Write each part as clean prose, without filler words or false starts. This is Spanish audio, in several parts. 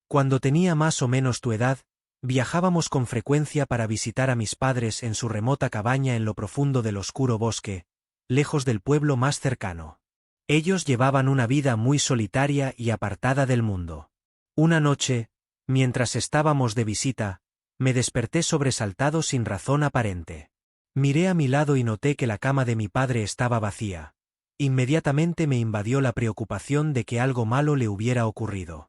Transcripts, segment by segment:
Cuando tenía más o menos tu edad, viajábamos con frecuencia para visitar a mis padres en su remota cabaña en lo profundo del oscuro bosque, lejos del pueblo más cercano. Ellos llevaban una vida muy solitaria y apartada del mundo. Una noche, mientras estábamos de visita, me desperté sobresaltado sin razón aparente. Miré a mi lado y noté que la cama de mi padre estaba vacía. Inmediatamente me invadió la preocupación de que algo malo le hubiera ocurrido.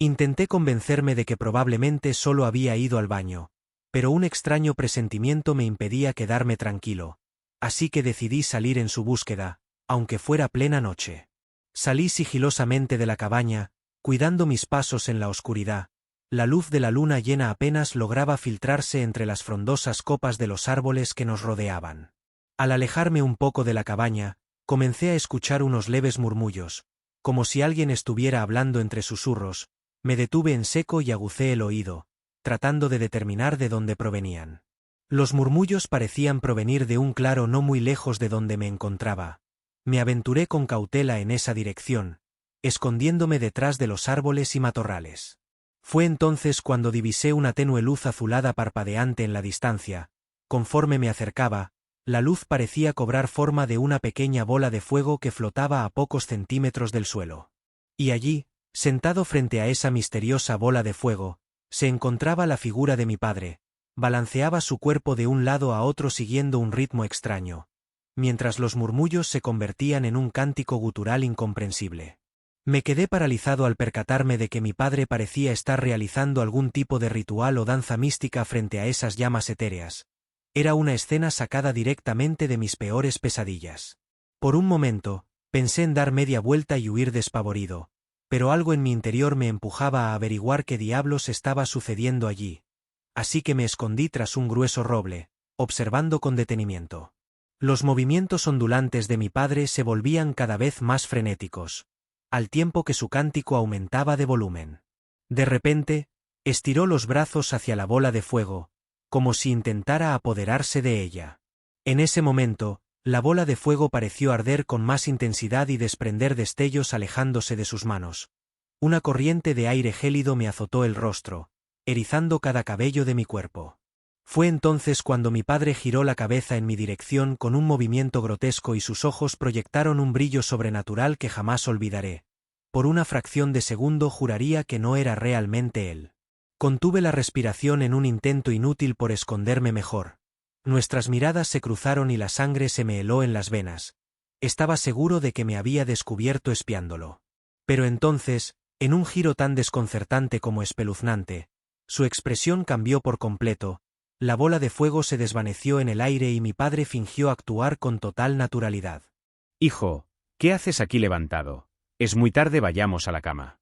Intenté convencerme de que probablemente solo había ido al baño, pero un extraño presentimiento me impedía quedarme tranquilo, así que decidí salir en su búsqueda, aunque fuera plena noche. Salí sigilosamente de la cabaña, cuidando mis pasos en la oscuridad. La luz de la luna llena apenas lograba filtrarse entre las frondosas copas de los árboles que nos rodeaban. Al alejarme un poco de la cabaña, comencé a escuchar unos leves murmullos, como si alguien estuviera hablando entre susurros. Me detuve en seco y agucé el oído, tratando de determinar de dónde provenían. Los murmullos parecían provenir de un claro no muy lejos de donde me encontraba. Me aventuré con cautela en esa dirección, escondiéndome detrás de los árboles y matorrales. Fue entonces cuando divisé una tenue luz azulada parpadeante en la distancia. Conforme me acercaba, la luz parecía cobrar forma de una pequeña bola de fuego que flotaba a pocos centímetros del suelo. Y allí, sentado frente a esa misteriosa bola de fuego, se encontraba la figura de mi padre. Balanceaba su cuerpo de un lado a otro siguiendo un ritmo extraño, mientras los murmullos se convertían en un cántico gutural incomprensible. Me quedé paralizado al percatarme de que mi padre parecía estar realizando algún tipo de ritual o danza mística frente a esas llamas etéreas. Era una escena sacada directamente de mis peores pesadillas. Por un momento, pensé en dar media vuelta y huir despavorido, pero algo en mi interior me empujaba a averiguar qué diablos estaba sucediendo allí. Así que me escondí tras un grueso roble, observando con detenimiento. Los movimientos ondulantes de mi padre se volvían cada vez más frenéticos, al tiempo que su cántico aumentaba de volumen. De repente, estiró los brazos hacia la bola de fuego, como si intentara apoderarse de ella. En ese momento, la bola de fuego pareció arder con más intensidad y desprender destellos alejándose de sus manos. Una corriente de aire gélido me azotó el rostro, erizando cada cabello de mi cuerpo. Fue entonces cuando mi padre giró la cabeza en mi dirección con un movimiento grotesco y sus ojos proyectaron un brillo sobrenatural que jamás olvidaré. Por una fracción de segundo juraría que no era realmente él. Contuve la respiración en un intento inútil por esconderme mejor. Nuestras miradas se cruzaron y la sangre se me heló en las venas. Estaba seguro de que me había descubierto espiándolo. Pero entonces, en un giro tan desconcertante como espeluznante, su expresión cambió por completo. La bola de fuego se desvaneció en el aire y mi padre fingió actuar con total naturalidad. Hijo, ¿qué haces aquí levantado? Es muy tarde, vayamos a la cama.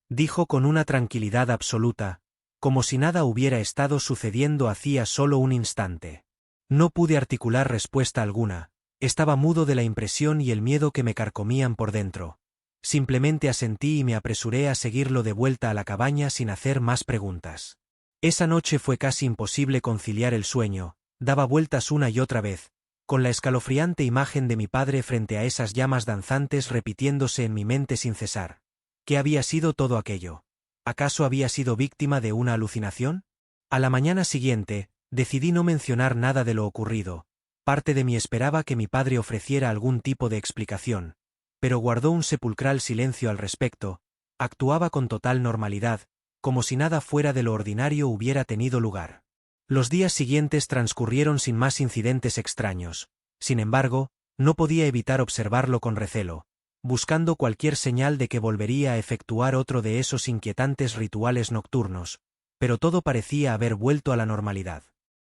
Dijo con una tranquilidad absoluta, como si nada hubiera estado sucediendo hacía solo un instante. No pude articular respuesta alguna, estaba mudo de la impresión y el miedo que me carcomían por dentro. Simplemente asentí y me apresuré a seguirlo de vuelta a la cabaña sin hacer más preguntas. Esa noche fue casi imposible conciliar el sueño, daba vueltas una y otra vez, con la escalofriante imagen de mi padre frente a esas llamas danzantes repitiéndose en mi mente sin cesar. ¿Qué había sido todo aquello? ¿Acaso había sido víctima de una alucinación? A la mañana siguiente, decidí no mencionar nada de lo ocurrido. Parte de mí esperaba que mi padre ofreciera algún tipo de explicación, pero guardó un sepulcral silencio al respecto. Actuaba con total normalidad, como si nada fuera de lo ordinario hubiera tenido lugar. Los días siguientes transcurrieron sin más incidentes extraños. Sin embargo, no podía evitar observarlo con recelo, buscando cualquier señal de que volvería a efectuar otro de esos inquietantes rituales nocturnos, pero todo parecía haber vuelto a la normalidad.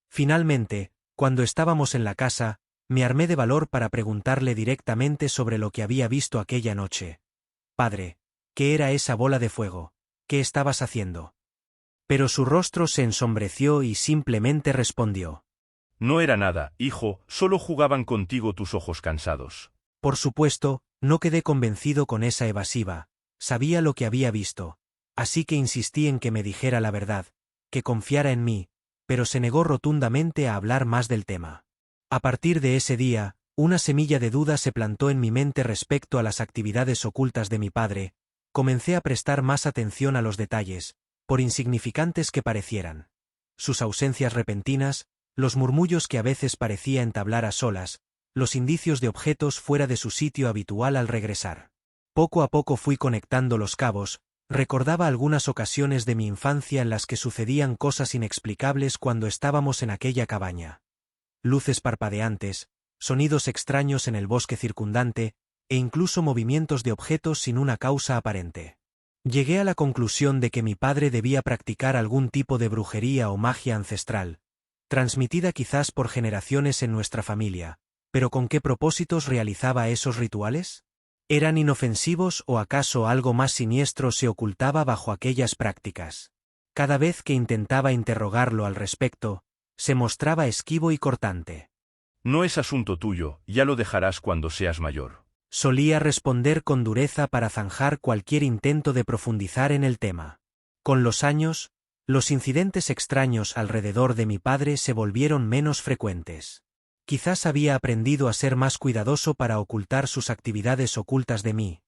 Finalmente, cuando estábamos en la casa, me armé de valor para preguntarle directamente sobre lo que había visto aquella noche. Padre, ¿qué era esa bola de fuego? ¿Qué estabas haciendo? Pero su rostro se ensombreció y simplemente respondió. No era nada, hijo, solo jugaban contigo tus ojos cansados. Por supuesto, no quedé convencido con esa evasiva, sabía lo que había visto, así que insistí en que me dijera la verdad, que confiara en mí, pero se negó rotundamente a hablar más del tema. A partir de ese día, una semilla de duda se plantó en mi mente respecto a las actividades ocultas de mi padre. comencé a prestar más atención a los detalles, por insignificantes que parecieran. Sus ausencias repentinas, los murmullos que a veces parecía entablar a solas, los indicios de objetos fuera de su sitio habitual al regresar. Poco a poco fui conectando los cabos, recordaba algunas ocasiones de mi infancia en las que sucedían cosas inexplicables cuando estábamos en aquella cabaña. Luces parpadeantes, sonidos extraños en el bosque circundante, e incluso movimientos de objetos sin una causa aparente. Llegué a la conclusión de que mi padre debía practicar algún tipo de brujería o magia ancestral, transmitida quizás por generaciones en nuestra familia, pero ¿con qué propósitos realizaba esos rituales? ¿Eran inofensivos o acaso algo más siniestro se ocultaba bajo aquellas prácticas? Cada vez que intentaba interrogarlo al respecto, se mostraba esquivo y cortante. No es asunto tuyo, ya lo dejarás cuando seas mayor. Solía responder con dureza para zanjar cualquier intento de profundizar en el tema. Con los años, los incidentes extraños alrededor de mi padre se volvieron menos frecuentes. Quizás había aprendido a ser más cuidadoso para ocultar sus actividades ocultas de mí,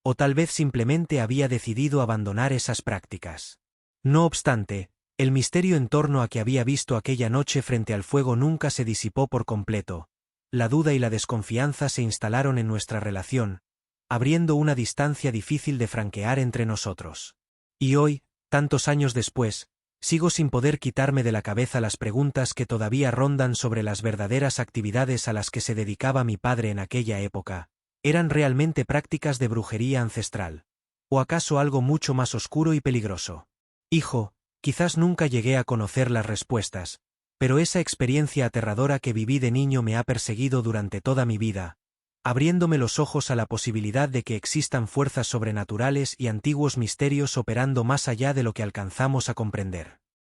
o tal vez simplemente había decidido abandonar esas prácticas. No obstante, el misterio en torno a que había visto aquella noche frente al fuego nunca se disipó por completo. La duda y la desconfianza se instalaron en nuestra relación, abriendo una distancia difícil de franquear entre nosotros. Y hoy, tantos años después, sigo sin poder quitarme de la cabeza las preguntas que todavía rondan sobre las verdaderas actividades a las que se dedicaba mi padre en aquella época. ¿Eran realmente prácticas de brujería ancestral? ¿O acaso algo mucho más oscuro y peligroso? Hijo, quizás nunca llegué a conocer las respuestas, pero esa experiencia aterradora que viví de niño me ha perseguido durante toda mi vida, abriéndome los ojos a la posibilidad de que existan fuerzas sobrenaturales y antiguos misterios operando más allá de lo que alcanzamos a comprender.